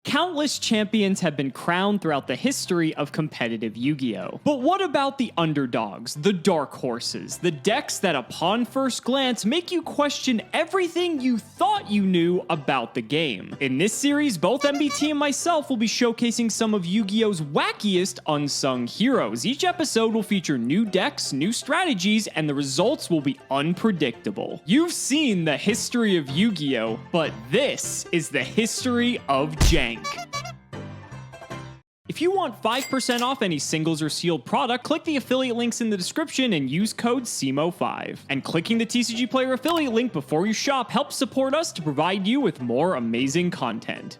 Countless champions have been crowned throughout the history of competitive Yu-Gi-Oh! But what about the underdogs, the dark horses, the decks that upon first glance make you question everything you thought you knew about the game? In this series, both MBT and myself will be showcasing some of Yu-Gi-Oh's wackiest unsung heroes. Each episode will feature new decks, new strategies, and the results will be unpredictable. You've seen the history of Yu-Gi-Oh! But this is the history of Jank. If you want 5% off any singles or sealed product, click the affiliate links in the description and use code Cimoooooooo5. And clicking the TCG Player affiliate link before you shop helps support us to provide you with more amazing content.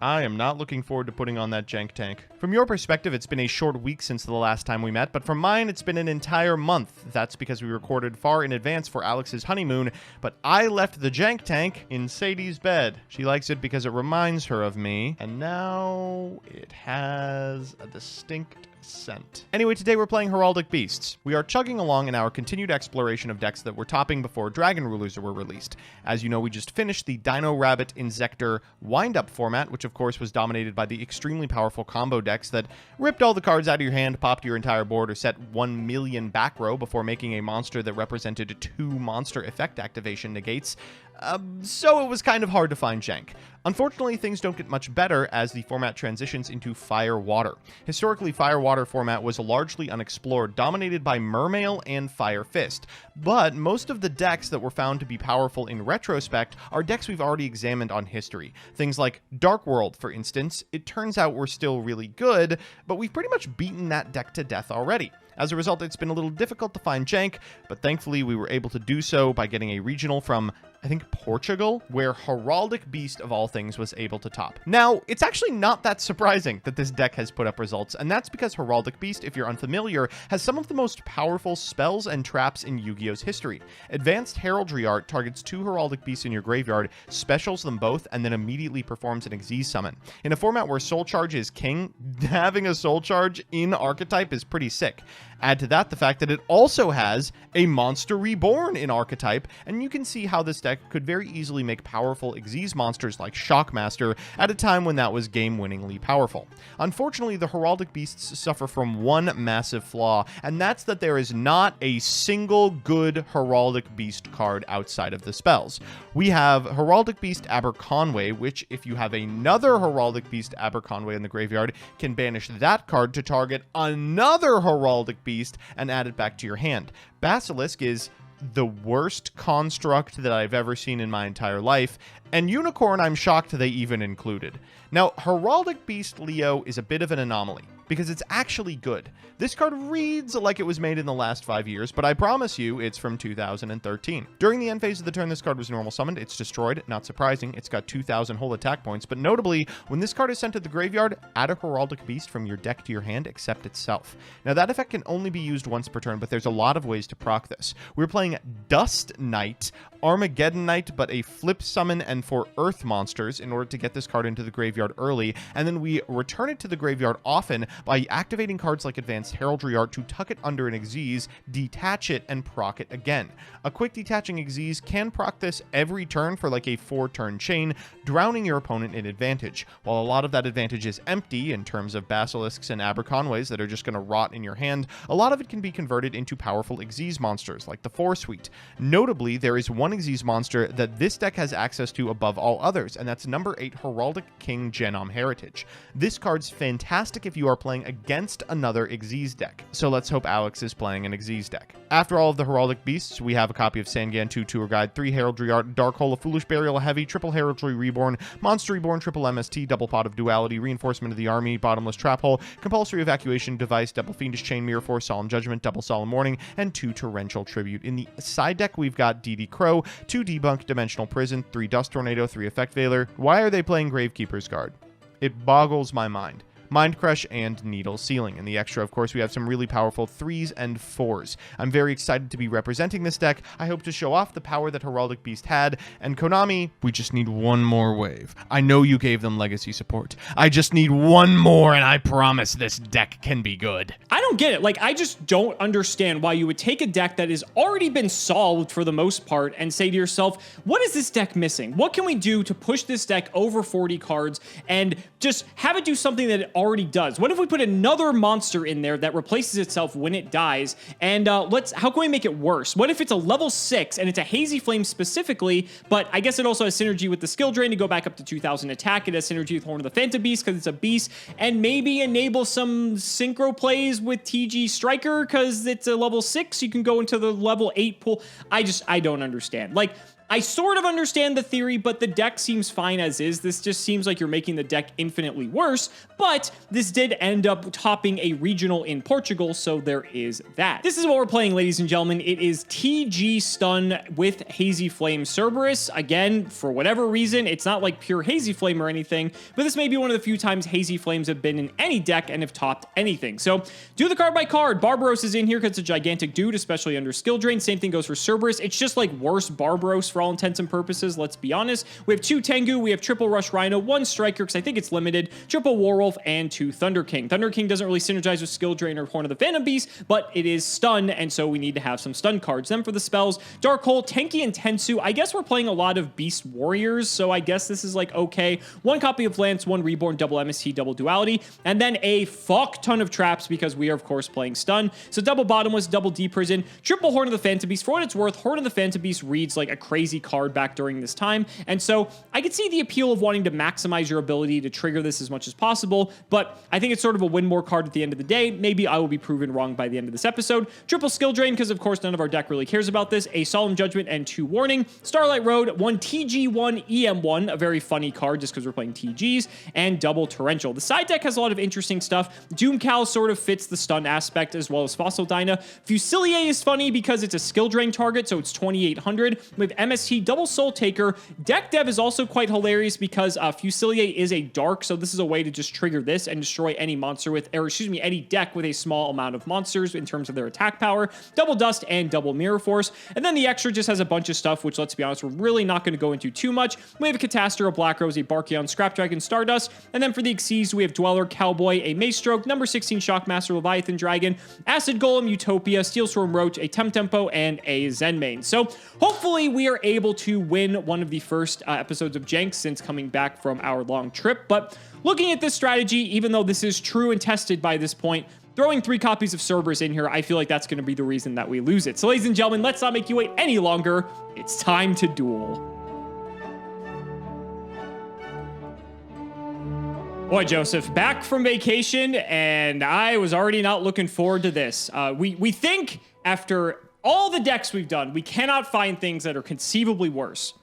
I am not looking forward to putting on that Jank tank. From your perspective, it's been a short week since the last time we met, but from mine, it's been an entire month. That's because we recorded far in advance for Alex's honeymoon, but I left the Jank tank in Sadie's bed. She likes it because it reminds her of me, and now it has a distinct scent. Anyway, today we're playing Heraldic Beasts. We are chugging along in our continued exploration of decks that were topping before Dragon Rulers were released. As you know, we just finished the Dino Rabbit Inzektor wind-up format, which of course was dominated by the extremely powerful combo decks that ripped all the cards out of your hand, popped your entire board, or set 1 million back row before making a monster that represented 2 monster effect activation negates. So it was kind of hard to find Jank. Unfortunately, things don't get much better as the format transitions into Fire-Water. Historically, Fire-Water format was largely unexplored, dominated by Mermail and Fire Fist. But most of the decks that were found to be powerful in retrospect are decks we've already examined on history. Things like Dark World, for instance. It turns out we're still really good, but we've pretty much beaten that deck to death already. As a result, it's been a little difficult to find Jank, but thankfully we were able to do so by getting a regional from, I think, Portugal, where Heraldic Beast of all things was able to top. Now, it's actually not that surprising that this deck has put up results, and that's because Heraldic Beast, if you're unfamiliar, has some of the most powerful spells and traps in Yu-Gi-Oh's history. Advanced Heraldry Art targets 2 Heraldic Beasts in your graveyard, specials them both, and then immediately performs an Xyz summon. In a format where Soul Charge is king, having a Soul Charge in archetype is pretty sick. Add to that the fact that it also has a Monster Reborn in archetype, and you can see how this deck could very easily make powerful Xyz monsters like Shockmaster at a time when that was game-winningly powerful. Unfortunately, the Heraldic Beasts suffer from one massive flaw, and that's that there is not a single good Heraldic Beast card outside of the spells. We have Heraldic Beast Aberconway, which, if you have another Heraldic Beast Aberconway in the graveyard, can banish that card to target another Heraldic Beast and add it back to your hand. Basilisk is the worst construct that I've ever seen in my entire life, and Unicorn I'm shocked they even included. Now, Heraldic Beast Leo is a bit of an anomaly, because it's actually good. This card reads like it was made in the last 5 years, but I promise you it's from 2013. During the end phase of the turn this card was normal summoned, it's destroyed, not surprising, it's got 2,000 whole attack points, but notably, when this card is sent to the graveyard, add a Heraldic Beast from your deck to your hand except itself. Now that effect can only be used once per turn, but there's a lot of ways to proc this. We're playing Dust Knight, Armageddon Knight, but a flip summon and for Earth monsters in order to get this card into the graveyard early, and then we return it to the graveyard often by activating cards like Advanced Heraldry Art to tuck it under an Xyz, detach it, and proc it again. A quick detaching Xyz can proc this every turn for like a 4-turn chain, drowning your opponent in advantage. While a lot of that advantage is empty in terms of Basilisks and Aberconways that are just going to rot in your hand, a lot of it can be converted into powerful Xyz monsters like the 4-Suite. Notably, there is one Xyz monster that this deck has access to above all others, and that's number 8 Heraldic King Genom Heritage. This card's fantastic if you are playing against another Xyz deck, so let's hope Alex is playing an Xyz deck. After all of the Heraldic Beasts, we have a copy of Sangan 2 Tour Guide, 3 Heraldry Art, Dark Hole, a Foolish Burial, a Heavy, Triple Heraldry Reborn, Monster Reborn, Triple MST, Double Pot of Duality, Reinforcement of the Army, Bottomless Trap Hole, Compulsory Evacuation Device, Double Fiendish Chain, Mirror Force, Solemn Judgment, Double Solemn Warning, and 2 Torrential Tribute. In the side deck, we've got DD Crow, 2 Debunk, Dimensional Prison, 3 Dust Tornado, 3 Effect Veiler. Why are they playing Gravekeeper's Guard? It boggles my mind. Mind Crush, and Needle Ceiling. In the extra, of course, we have some really powerful 3s and 4s. I'm very excited to be representing this deck. I hope to show off the power that Heraldic Beast had, and Konami, we just need one more wave. I know you gave them legacy support. I just need one more, and I promise this deck can be good. I don't get it. Like, I just don't understand why you would take a deck that has already been solved for the most part and say to yourself, what is this deck missing? What can we do to push this deck over 40 cards and just have it do something that it already does? What if we put another monster in there that replaces itself when it dies? And how can we make it worse? What if it's a level 6 and it's a Hazy Flame specifically, but I guess it also has synergy with the skill drain to go back up to 2000 attack. It has synergy with Horn of the Phantom Beast because it's a beast, and maybe enable some synchro plays with TG Striker because it's a level 6. You can go into the level 8 pool. I don't understand. Like, I sort of understand the theory, but the deck seems fine as is. This just seems like you're making the deck infinitely worse, but this did end up topping a regional in Portugal, so there is that. This is what we're playing, ladies and gentlemen. It is TG Stun with Hazy Flame Cerberus. Again, for whatever reason, it's not like pure Hazy Flame or anything, but this may be one of the few times Hazy Flames have been in any deck and have topped anything. So, do the card by card. Barbaros is in here because it's a gigantic dude, especially under skill drain. Same thing goes for Cerberus. It's just like worse Barbaros for all intents and purposes, let's be honest. We have 2 Tengu, we have triple Rush Rhino, 1 Striker, because I think it's limited, triple Warwolf, and 2 Thunder King. Thunder King doesn't really synergize with Skill Drain or Horn of the Phantom Beast, but it is stun, and so we need to have some stun cards. Then for the spells, Dark Hole, Tenki, and Tensu. I guess we're playing a lot of Beast Warriors, so I guess this is like okay. 1 copy of Lance, 1 Reborn, double MST, double Duality, and then a fuck ton of traps because we are, of course, playing stun. So double Bottomless, double Deep Prison, triple Horn of the Phantom Beast. For what it's worth, Horn of the Phantom Beast reads like a crazy card back during this time, and so I could see the appeal of wanting to maximize your ability to trigger this as much as possible, but I think it's sort of a win more card at the end of the day. Maybe I will be proven wrong by the end of this episode. Triple Skill Drain, because of course none of our deck really cares about this, a Solemn Judgment, and 2 Warning. Starlight Road, 1 TG1 EM1, a very funny card just because we're playing TGs, and double Torrential. The side deck has a lot of interesting stuff. Doomcal sort of fits the stun aspect, as well as Fossil Dyna. Fusilier is funny because it's a skill drain target, so it's 2800. With MST, double Soul Taker. Deck Dev is also quite hilarious because Fusilier is a dark, so this is a way to just trigger this and destroy any monster with, or excuse me, any deck with a small amount of monsters in terms of their attack power. Double Dust and double Mirror Force. And then the extra just has a bunch of stuff, which, let's be honest, we're really not going to go into too much. We have a Catastor, a Black Rose, a Barkion, Scrap Dragon, Stardust. And then for the Xyz, we have Dweller, Cowboy, a Mace Stroke, number 16 Shockmaster, Leviathan Dragon, Acid Golem, Utopia, Steel Storm Roach, a Temtempo, and a Zenmane. So hopefully we are able to win one of the first episodes of Jank since coming back from our long trip. But looking at this strategy, even though this is true and tested by this point, throwing 3 copies of Cerberus in here, I feel like that's going to be the reason that we lose it. So ladies and gentlemen, let's not make you wait any longer. It's time to duel. Boy, Joseph, back from vacation, and I was already not looking forward to this. We think after all the decks we've done, we cannot find things that are conceivably worse.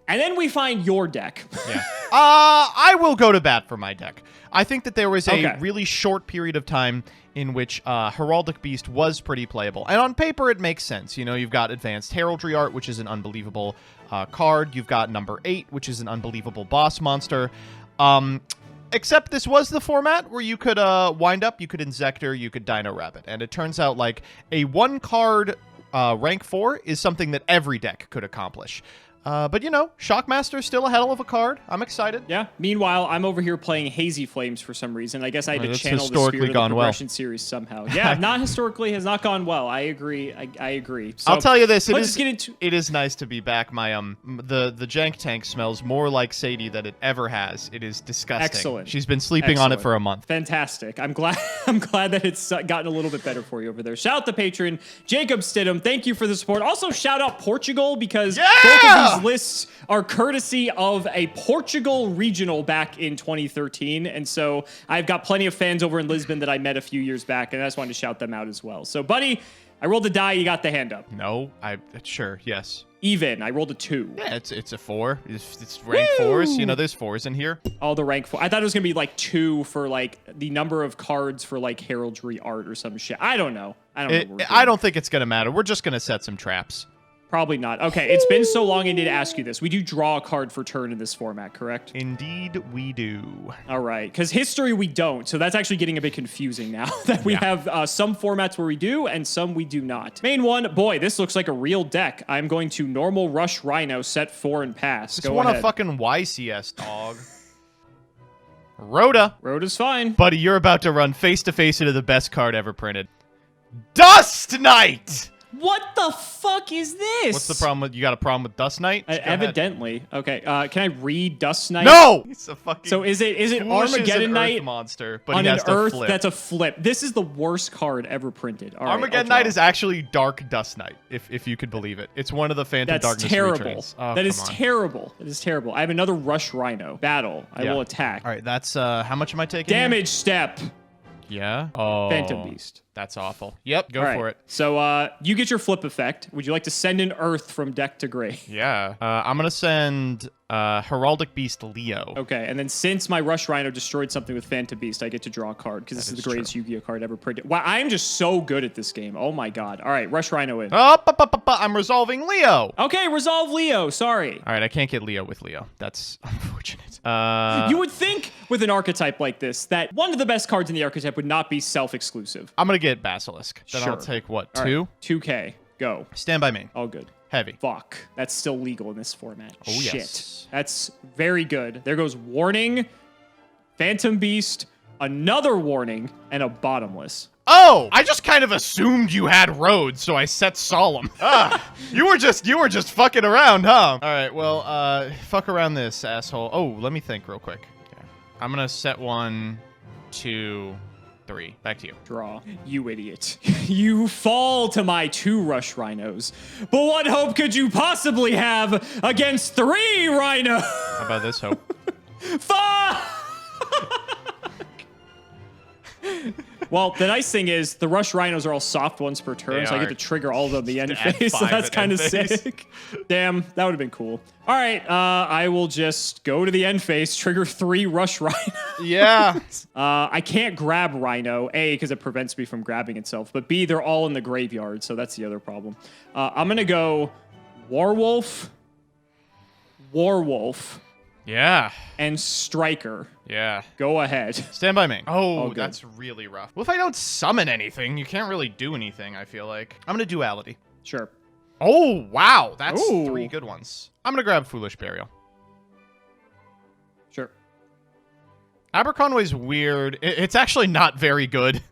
And then we find your deck. Yeah. I will go to bat for my deck. I think that there was a really short period of time in which Heraldic Beast was pretty playable. And on paper, it makes sense. You know, you've got Advanced Heraldry Art, which is an unbelievable card. You've got number 8, which is an unbelievable boss monster. Except this was the format where you could wind up, you could Insector, you could Dino Rabbit. And it turns out like a 1-card rank 4 is something that every deck could accomplish. But, you know, Shockmaster's still a hell of a card. I'm excited. Yeah. Meanwhile, I'm over here playing Hazy Flames for some reason. I guess I had to channel the spirit of the progression series somehow. Yeah, not historically has not gone well. I agree. I agree. So, I'll tell you this. It is nice to be back. My the Jank tank smells more like Sadie than it ever has. It is disgusting. Excellent. She's been sleeping on it for a month. Fantastic. I'm glad that it's gotten a little bit better for you over there. Shout out the patron, Jacob Stidham. Thank you for the support. Also, shout out Portugal because both of these lists are courtesy of a Portugal regional back in 2013. And so I've got plenty of fans over in Lisbon that I met a few years back, and I just wanted to shout them out as well. So, buddy, I rolled a die. You got the hand up. No, sure, yes. Even. I rolled a 2. Yeah, it's a 4. It's rank 4s. You know, there's 4s in here. Oh, the rank 4. I thought it was going to be like 2 for like the number of cards for like heraldry art or some shit. I don't know. I don't think it's going to matter. We're just going to set some traps. Probably not. Okay, it's been so long I need to ask you this. We do draw a card for turn in this format, correct? Indeed, we do. All right, because history we don't, so that's actually getting a bit confusing now that we have some formats where we do and some we do not. Main one, boy, this looks like a real deck. I'm going to normal Rush Rhino, set 4 and pass. Just want a fucking YCS, dog. Rhoda. Rhoda's fine. Buddy, you're about to run face-to-face into the best card ever printed. Dust Knight! What the fuck is this? What's the problem with... You got a problem with Dust Knight? Evidently. Okay, can I read Dust Knight? No! He's a fucking... So is it Armageddon Knight monster, but on he has an Earth to flip. that's a flip? This is the worst card ever printed. All right, Armageddon Knight is actually Dark Dust Knight, if you could believe it. It's one of the Phantom Darkness terrible. Oh, that is terrible. That is terrible. I have another Rush Rhino. Battle. I will attack. All right, that's... how much am I taking Damage step. Yeah? Oh. Phantom Beast. That's awful. Yep, go for it. So you get your flip effect. Would you like to send an Earth from deck to grave? Yeah. I'm going to send Heraldic Beast Leo. Okay, and then since my Rush Rhino destroyed something with Phantom Beast, I get to draw a card because this is the greatest Yu-Gi-Oh card ever printed. Wow, I'm just so good at this game. Oh my god. All right, Rush Rhino in. I'm resolving Leo. Okay, resolve Leo. Sorry. All right, I can't get Leo with Leo. That's unfortunate. You would think with an archetype like this that one of the best cards in the archetype would not be self-exclusive. I'm going to get Basilisk. Then Sure. I'll take, what, All 2? Right, 2K. Go. Stand by main. All good. Heavy. Fuck. That's still legal in this format. Oh, Shit. yes. That's very good. There goes Warning, Phantom Beast, another Warning, and a Bottomless. Oh! I just kind of assumed you had roads, so I set Solemn. You were just fucking around, huh? All right, well, fuck around this, asshole. Oh, let me think real quick. Okay. I'm gonna set 1, 2, 3. Back to you. Draw. You idiot. You fall to my 2 Rush Rhinos. But what hope could you possibly have against 3 Rhinos? How about this hope? Fuck! Well, the nice thing is the Rush Rhinos are all soft ones per turn, so I get to trigger all of them the end phase, so that's kind of sick. Damn, that would have been cool. All right, I will just go to the end phase, trigger 3 Rush Rhinos. Yeah. I can't grab Rhino, A, because it prevents me from grabbing itself, but B, they're all in the graveyard, so that's the other problem. I'm going to go Warwolf, Yeah. and Striker. Yeah. Go ahead. Stand by me. Oh, good. that's really rough. Well, if I don't summon anything, you can't really do anything, I feel like. I'm going to Duality. Sure. Oh, wow. That's Ooh. 3 good ones. I'm going to grab Foolish Burial. Sure. Aberconway's weird. It's actually not very good.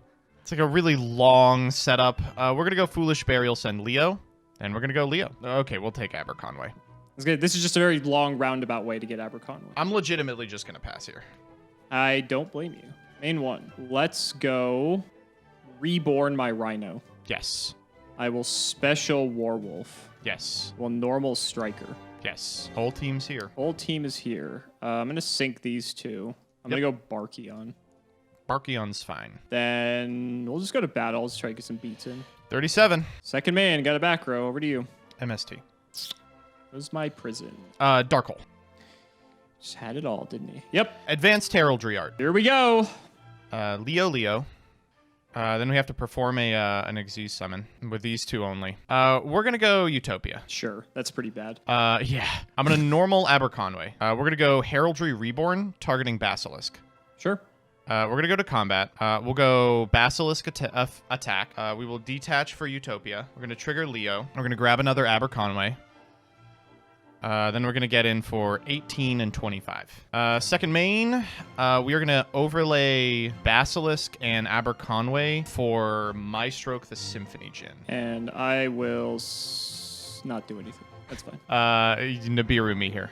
It's like a really long setup. We're going to go Foolish Burial, send Leo. And we're going to go Leo. Okay, we'll take Aberconway. This is just a very long roundabout way to get Aberconway. I'm legitimately just going to pass here. I don't blame you. Main one. Let's go Reborn my Rhino. Yes. I will special Warwolf. Yes. Well, normal Striker. Yes. Whole team's here. Whole team is here. I'm going to sync these 2. I'm going to go Barkion. Barkion's fine. Then we'll just go to battle. Let's try to get some beats in. 37. Second man. Got a back row. Over to you. MST. Where's my prison? Dark Hole. Just had it all, didn't he? Yep. Advanced Heraldry Art. Here we go. Leo. Then we have to perform an Xyz summon with these 2 only. We're going to go Utopia. Sure. That's pretty bad. Yeah. I'm going to normal Aberconway. We're going to go Heraldry Reborn, targeting Basilisk. Sure. We're going to go to combat. We'll go Basilisk attack. We will detach for Utopia. We're going to trigger Leo. We're going to grab another Aberconway. Then we're going to get in for 18 and 25. Second main, we are going to overlay Basilisk and Aberconway for My Stroke the Symphony Djinn. And I will not do anything. That's fine. Nibiru me here.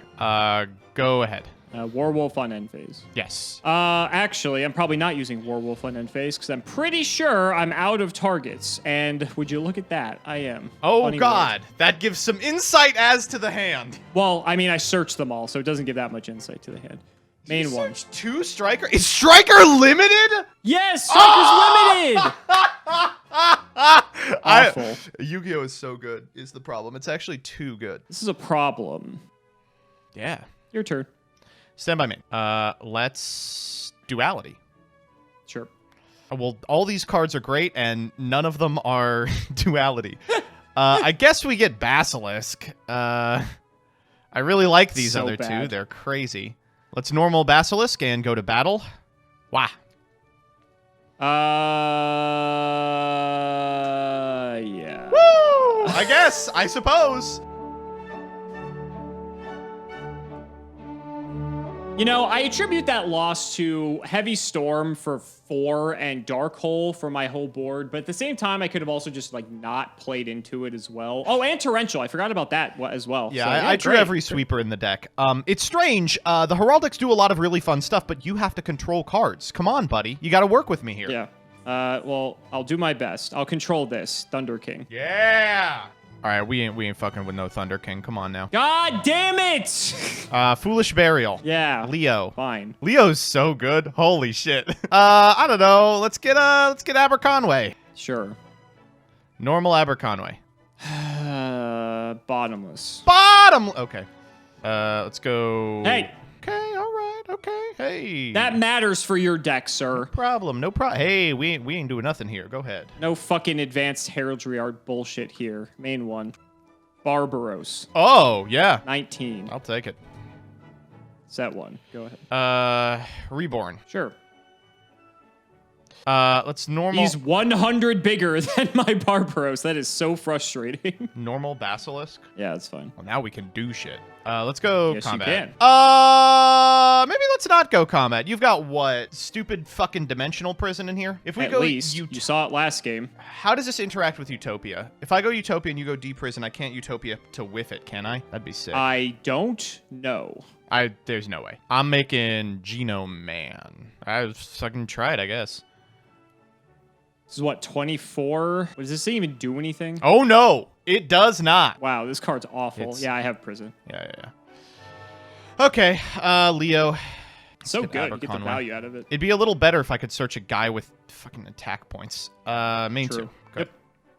Go ahead. Warwolf on end phase. Yes. Actually, I'm probably not using Warwolf on end phase because I'm pretty sure I'm out of targets. And would you look at that? I am. Oh, Funny God. word. That gives some insight as to the hand. Well, I mean, I searched them all, so it doesn't give that much insight to the hand. Main one. 2 Striker? Is Striker limited? Yes, Striker's limited! Awful. Yu-Gi-Oh! Is so good, is the problem. It's actually too good. This is a problem. Yeah. Your turn. Stand by me. Let's Duality. Sure. Well, all these cards are great, and none of them are Duality. I guess we get Basilisk. I really like these So other two. bad. They're crazy. Let's normal Basilisk and go to battle. Wah. Yeah. Woo! I guess. I suppose. You know, I attribute that loss to Heavy Storm for 4 and Dark Hole for my whole board, but at the same time, I could have also just, like, not played into it as well. Oh, and Torrential. I forgot about that as well. Yeah, So, I drew great. every sweeper in the deck. It's strange. The Heraldics do a lot of really fun stuff, but you have to control cards. Come on, buddy. You got to work with me here. Yeah. Well, I'll do my best. I'll control this, Thunder King. Yeah. All right, we ain't fucking with no Thunder King. Come on now. God damn it! Foolish Burial. Yeah. Leo. Fine. Leo's so good. Holy shit. I don't know. Let's get Aberconway. Sure. Normal Aberconway. Bottomless. Bottom. Okay. Let's go. Hey! Okay. All right. Okay. Hey. That matters for your deck, sir. problem. No problem. Hey, we ain't doing nothing here. Go ahead. No fucking advanced heraldry art bullshit here. Main one. Barbaros. Oh yeah. 19. I'll take it. Set 1. Go ahead. Reborn. Sure. Let's normal. He's 100 bigger than my Barbaros. That is so frustrating. Normal Basilisk. Yeah, that's fine. Well, now we can do shit. Let's go Yes, you combat. can. Maybe let's not go combat. You've got what? Stupid fucking dimensional prison in here? If we At go least. You saw it last game. How does this interact with Utopia? If I go Utopia and you go D-Prison, I can't Utopia to whiff it, can I? That'd be sick. I don't know. There's no way. I'm making Genome Man. I fucking try it, I guess. This is what, 24? Does this thing even do anything? Oh no, it does not. Wow, this card's awful. It's- Yeah, I have prison. Yeah. Okay, Leo. So get good. You get the Aberconway. value out of it. It'd be a little better if I could search a guy with fucking attack points. Main True. two. Go. Yep.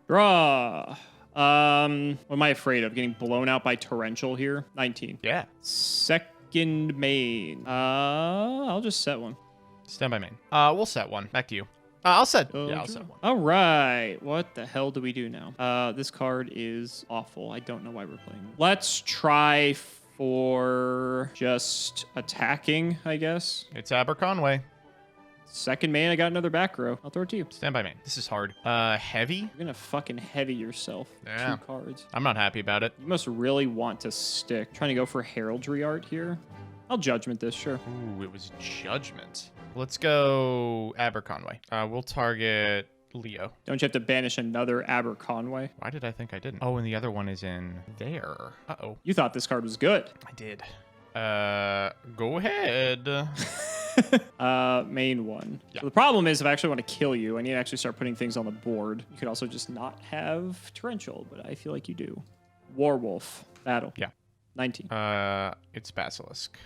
Draw. What am I afraid of? Getting blown out by Torrential here? 19. Yeah. Second main. I'll just set one. Stand by main. We'll set one. Back to you. I'll set. Yeah, I'll set one. All right. What the hell do we do now? This card is awful. I don't know why we're playing it. Let's try for just attacking, I guess. It's Aberconway. Second main, I got another back row. I'll throw it to you. Stand by main. This is hard. Heavy? You're gonna fucking heavy yourself. Yeah. 2 cards. I'm not happy about it. You must really want to stick. Trying to go for heraldry art here. I'll judgment this, sure. Ooh, it was Judgment. Let's go Aberconway. We'll target Leo. Don't you have to banish another Aberconway? Why did I think I didn't? Oh, and the other one is in there. Uh-oh. You thought this card was good. I did. Go ahead. Main one. Yeah. So the problem is if I actually want to kill you, I need to actually start putting things on the board. You could also just not have Torrential, but I feel like you do. Warwolf. Battle. Yeah. 19. It's Basilisk.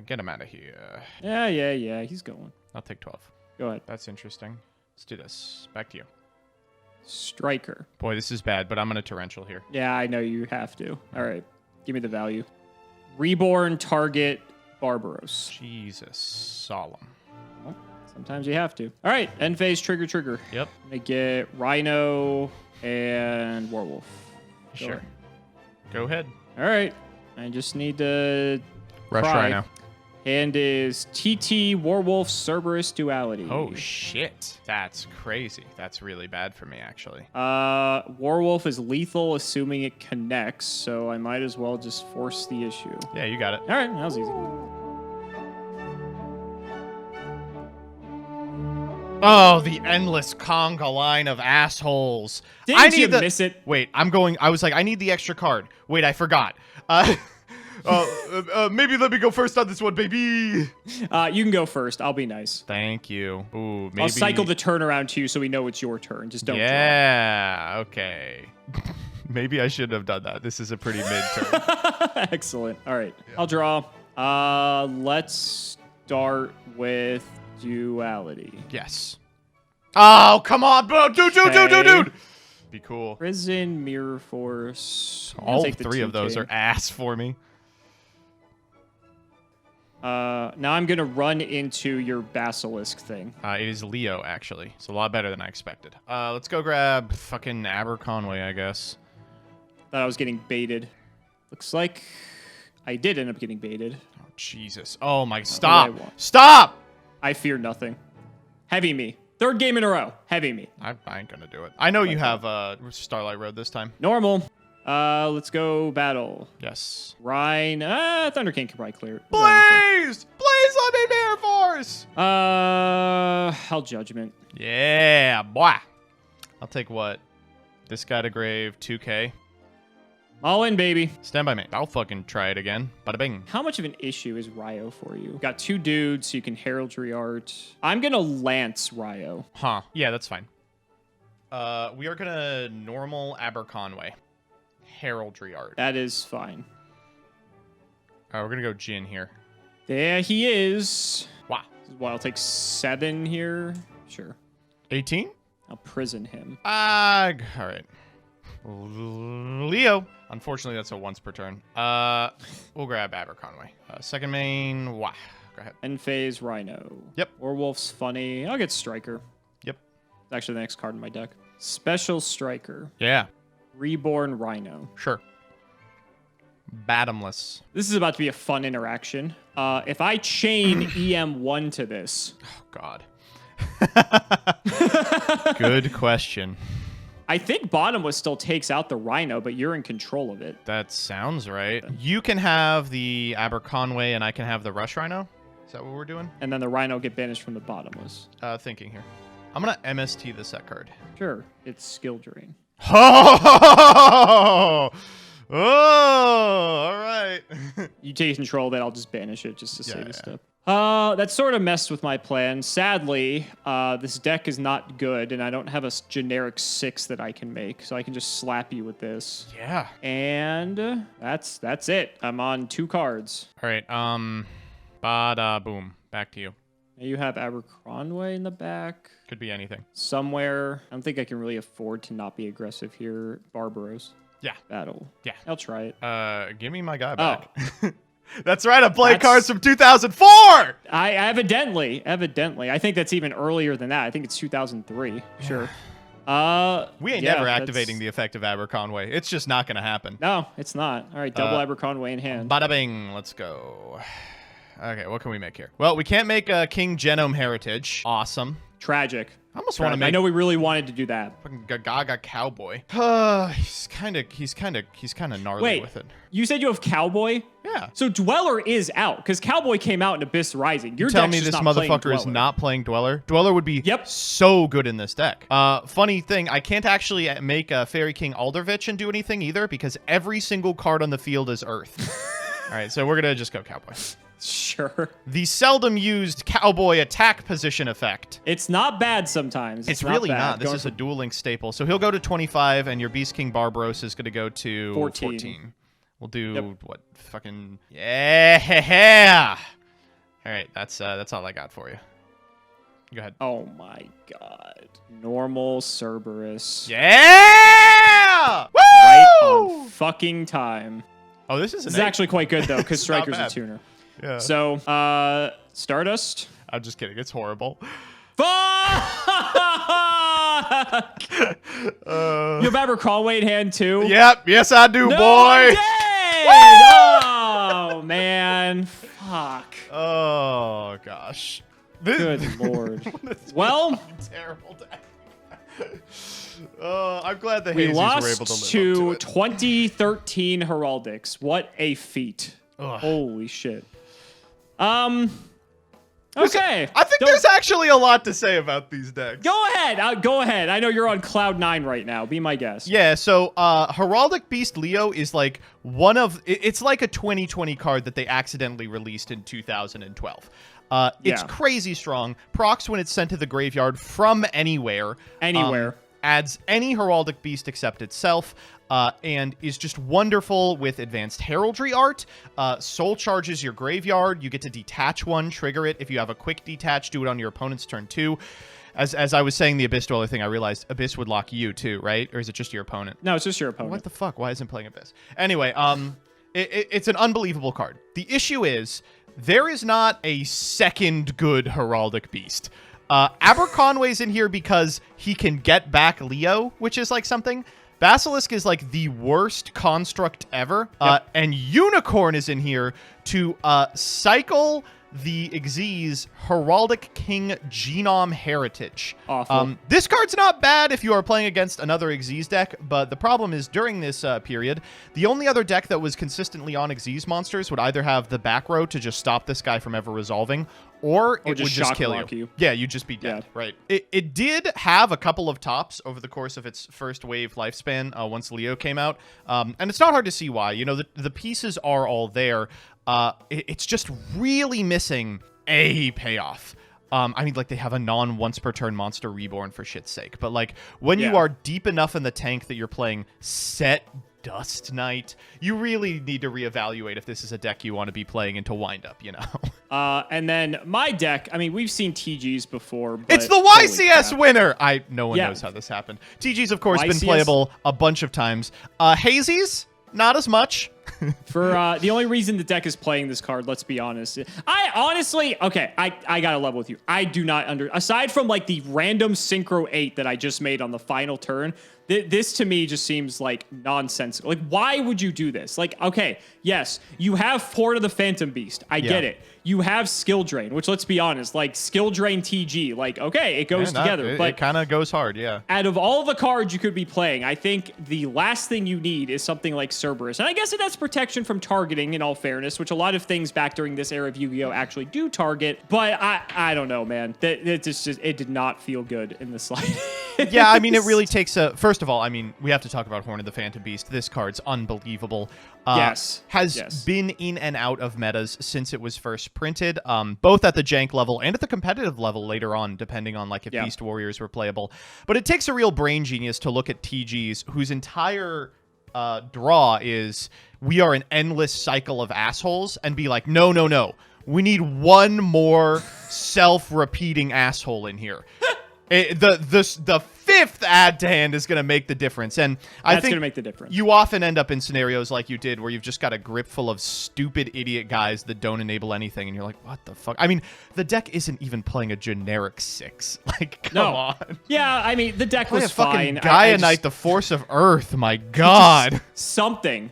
Get him out of here. Yeah. He's going. I'll take 12. Go ahead. That's interesting. Let's do this. Back to you. Striker. Boy, this is bad, but I'm going to Torrential here. Yeah, I know you have to. All right. Give me the value. Reborn, target, Barbaros. Jesus. Solemn. Well, sometimes you have to. All right. End phase, trigger. Yep. I'm going to get Rhino and Warwolf. Go Sure. ahead. Go ahead. All right. I just need to Rush cry. Rhino. Hand is TT Warwolf Cerberus Duality. Oh, shit. That's crazy. That's really bad for me, actually. Warwolf is lethal, assuming it connects, so I might as well just force the issue. Yeah, you got it. All right, that was easy. Oh, the endless conga line of assholes. Didn't you miss it? Wait, I was like, I need the extra card. Wait, I forgot. Maybe let me go first on this one, baby. You can go first. I'll be nice. Thank you. Ooh, maybe. I'll cycle the turn around to you so we know it's your turn. Just don't Yeah, okay. Maybe I should have done that. This is a pretty mid-turn. draw. Excellent. All right. Yeah. I'll draw. Let's start with Duality. Yes. Oh, come on, bro. Dude. Be cool. Prison, Mirror Force. All 3 of those are ass for me. Now I'm going to run into your Basilisk thing. It is Leo, actually. It's a lot better than I expected. Let's go grab fucking Aberconway, I guess. Thought I was getting baited. Looks like I did end up getting baited. Oh, Jesus. Oh, my. What do I Stop. want? Stop! I fear nothing. Heavy me. Third game in a row. Heavy me. I ain't gonna do it. I know you have Starlight Road this time. Normal. Let's go battle. Yes. Rhine. Thunder King can probably clear it. Blaze! Blaze on me, Air Force! Hell Judgment. Yeah, boy. I'll take what? This guy to grave, 2K. All in, baby. Stand by me. I'll fucking try it again. Bada bing. How much of an issue is Ryo for you? Got 2 dudes, so you can heraldry art. I'm gonna lance Ryo. Huh. Yeah, that's fine. We are gonna normal Aberconway. Heraldry art. That is fine. We're gonna go Jin here. There he is. Wow. This is why I'll take 7 here. Sure. 18? I'll prison him. All right. Leo. Unfortunately, that's a once per turn. We'll grab Aberconway. Second main. Wow. Go ahead. End phase Rhino. Yep. Werewolf's funny. I'll get Striker. Yep. It's actually the next card in my deck. Special Striker. Yeah. Reborn Rhino. Sure. Bottomless. This is about to be a fun interaction. If I chain EM1 to this. Oh, God. Good question. I think Bottomless still takes out the Rhino, but you're in control of it. That sounds right. You can have the Aberconway and I can have the Rush Rhino. Is that what we're doing? And then the Rhino get banished from the Bottomless. Thinking here. I'm going to MST the set card. Sure. It's skill drain. Oh! Oh! All right. You take control of it, I'll just banish it just to save a yeah. step. That sort of messed with my plan. Sadly, this deck is not good, and I don't have a generic 6 that I can make, so I can just slap you with this. Yeah. And that's it. I'm on 2 cards. All right. Bada boom. Back to you. Now you have Abercronway in the back. Could be anything. Somewhere. I don't think I can really afford to not be aggressive here. Barbaros. Yeah. Battle. Yeah. I'll try it. Give me my guy back. Oh. That's right. I'm playing That's- cards from 2004. I evidently. I think that's even earlier than that. I think it's 2003. Sure. We ain't yeah, never that's- activating the effect of Aberconway. It's just not going to happen. No, it's not. All right, double Abercronway in hand. Bada bing. Let's go. Okay, what can we make here? Well, we can't make a King Genome Heritage. Awesome. Tragic. I almost want to make. I know we really wanted to do that. Fucking Gaga Cowboy. He's kind of gnarly Wait, with it. you said you have Cowboy? Yeah. So Dweller is out because Cowboy came out in Abyss Rising. Your Tell deck's me just this not playing motherfucker is Dweller. not playing Dweller. Dweller would be so good in this deck. Funny thing, I can't actually make a Fairy King Aldervich and do anything either because every single card on the field is Earth. All right, so we're gonna just go Cowboy. Sure. The seldom used Cowboy attack position effect. It's not bad sometimes. It's really bad. not. This Going is a Duel Link staple. So he'll go to 25, and your Beast King Barbaros is going to go to 14. We'll do what? Fucking yeah! All right, that's all I got for you. Go ahead. Oh my god. Normal Cerberus. Yeah! Woo! Right on fucking time. Oh, this is This is actually quite good though, because Striker's a bad. tuner. Yeah. So, Stardust. I'm just kidding. It's horrible. Fuck! You have Abercrombie in hand too? Yep. Yes, I do, No, boy. I did! Oh, man. Fuck. Oh gosh. Good lord. Well, Terrible day. I'm glad the we Hazies lost were able to live to up to it. 2013 Heraldics. What a feat. Ugh. Holy shit. Okay. I think there's actually a lot to say about these decks. Go ahead. Go ahead. I know you're on cloud 9 right now. Be my guest. Yeah, so Heraldic Beast Leo is like it's like a 2020 card that they accidentally released in 2012. It's crazy strong. Procs when it's sent to the graveyard from anywhere. Adds any Heraldic Beast except itself. And is just wonderful with advanced heraldry art. Soul charges your graveyard. You get to detach one, trigger it. If you have a quick detach, do it on your opponent's turn too. As I was saying the Abyss Dweller thing, I realized Abyss would lock you too, right? Or is it just your opponent? No, it's just your opponent. What the fuck? Why isn't playing Abyss? Anyway, it's an unbelievable card. The issue is there is not a second good Heraldic Beast. Aberconway's in here because he can get back Leo, which is like something. Basilisk is like the worst construct ever. And Unicorn is in here to cycle the Xyz Heraldic King Genome Heritage. Awful. This card's not bad if you are playing against another Xyz deck, but the problem is during this period, the only other deck that was consistently on Xyz monsters would either have the back row to just stop this guy from ever resolving, or it would just kill you. Yeah, you'd just be dead, right? It did have a couple of tops over the course of its first wave lifespan once Leo came out, and it's not hard to see why. You know, the pieces are all there. It's just really missing a payoff. I mean, like, they have a non-once-per-turn monster reborn for shit's sake, but, like, when you are deep enough in the tank that you're playing set Dust Knight, you really need to reevaluate if this is a deck you want to be playing into windup, you know? And then my deck, I mean, we've seen TGs before, but it's the YCS winner! No one knows how this happened. TG's, of course, been playable a bunch of times. Hazy's, not as much. For the only reason the deck is playing this card, let's be honest. I honestly, okay, I gotta level with you. I do not aside from like the random Synchro 8 that I just made on the final turn, this to me just seems like nonsensical. Like, why would you do this? Like, okay, yes, you have Port of the Phantom Beast. I get it. You have Skill Drain, which, let's be honest, like, Skill Drain TG, like, okay, it goes together. But it kind of goes hard, yeah. Out of all the cards you could be playing, I think the last thing you need is something like Cerberus. And I guess it has protection from targeting, in all fairness, which a lot of things back during this era of Yu-Gi-Oh! Actually do target. But I don't know, man. It did not feel good in the slightest. Yeah, I mean, it really takes a... First of all, I mean, we have to talk about Horn of the Phantom Beast. This card's unbelievable. Has been in and out of metas since it was first printed, both at the jank level and at the competitive level later on, depending on like if Beast Warriors were playable. But it takes a real brain genius to look at TGs whose entire draw is we are an endless cycle of assholes and be like, no, no, no. We need one more self-repeating asshole in here. The fifth add to hand is going to make the difference. And I think going to make the difference. You often end up in scenarios like you did where you've just got a grip full of stupid idiot guys that don't enable anything. And you're like, what the fuck? I mean, the deck isn't even playing a generic 6. Like, come on. Yeah, I mean, the deck was fine. Gaia Knight, the Force of Earth. My God. Something.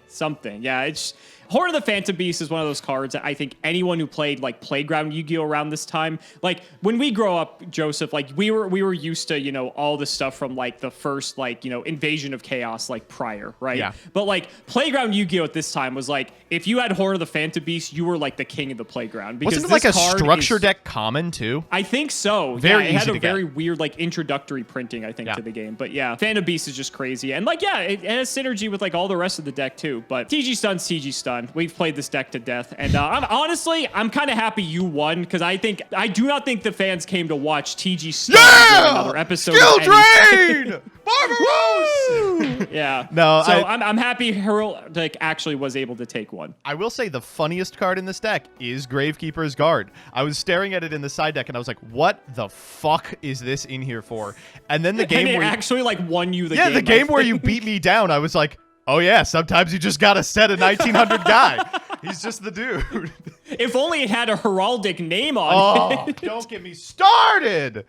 Yeah, it's... Horn of the Phantom Beast is one of those cards that I think anyone who played like Playground Yu-Gi-Oh! Around this time, like when we grow up, Joseph, like we were used to, you know, all the stuff from like the first, like, you know, Invasion of Chaos, like prior, right? Yeah. But like Playground Yu-Gi-Oh! At this time was like, if you had Horn of the Phantom Beast, you were like the king of the playground. Because wasn't it like a structure deck common too? I think so. Very it easy had a to get. very weird like introductory printing, I think, to the game. But yeah, Phantom Beast is just crazy. And like, yeah, it has synergy with like all the rest of the deck too. But TG Stun. We've played this deck to death, and I'm kind of happy you won, because I do not think the fans came to watch TG Stun another episode. Skill Drain! Barbaros! Yeah. No, so I'm happy Herald like actually was able to take one. I will say the funniest card in this deck is Gravekeeper's Guard. I was staring at it in the side deck and I was like, what the fuck is this in here for? And then the game and it where actually like won you the game. Yeah, the game where you beat me down, I was like, oh yeah, sometimes you just gotta set a 1900 guy. He's just the dude. If only it had a heraldic name on it. Don't get me started.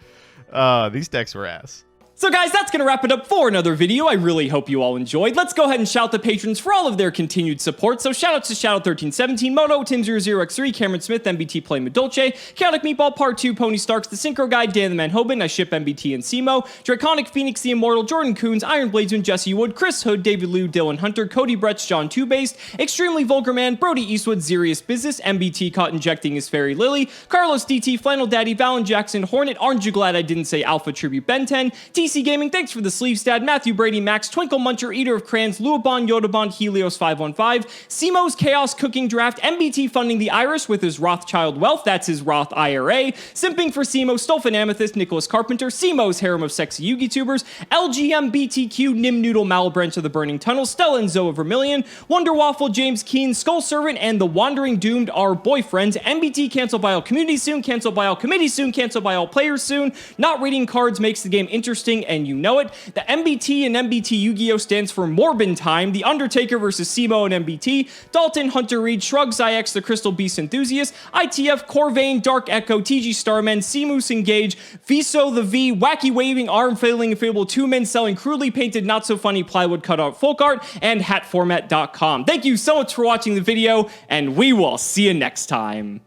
These decks were ass. So guys, that's going to wrap it up for another video. I really hope you all enjoyed. Let's go ahead and shout the patrons for all of their continued support. So shout out to Shadow1317, Moto, Tim00x3, Cameron Smith, MBT Play Medolce, Chaotic Meatball Part 2, Pony Starks, The Synchro Guy, Dan the Man Hoban, I ship MBT and Cimo, Draconic Phoenix the Immortal, Jordan Coons, Iron Bladesman, Jesse Wood, Chris Hood, David Liu, Dylan Hunter, Cody Bretz, John Two-Based, Extremely Vulgar Man, Brody Eastwood, Zerius Business, MBT caught injecting his fairy lily, Carlos DT, Flannel Daddy, Valen Jackson, Hornet, aren't you glad I didn't say Alpha Tribute Ben 10, TC Gaming, thanks for the sleeve stat, Matthew Brady, Max, Twinkle Muncher, Eater of Crayons, Luabon, Yodabon, Helios 515, Simo's Chaos Cooking Draft, MBT funding the Iris with his Rothschild Wealth, that's his Roth IRA, Simping for Simo, Stolfin Amethyst, Nicholas Carpenter, Simo's Harem of Sexy Yugi Tubers, LGMBTQ, Nim Noodle, Malabranch of the Burning Tunnel, Stella and Zoa Vermilion, Wonder Waffle, James Keen, Skull Servant, and The Wandering Doomed are boyfriends, MBT cancel by all community soon, cancel by all committee soon, cancel by all players soon, not reading cards makes the game interesting, watching and you know it. The MBT and MBT Yu-Gi-Oh! Stands for Morbin Time, The Undertaker versus Cimoooooooo and MBT, Dalton, Hunter Reed, Shrug Zyx, The Crystal Beast Enthusiast, ITF, Corvain, Dark Echo, TG Starman, Seamoose Engage, Viso the V, Wacky Waving, Arm Failing, Fable 2 Men selling crudely painted, not so funny plywood cutout folk art, and hatformat.com. Thank you so much for watching the video, and we will see you next time.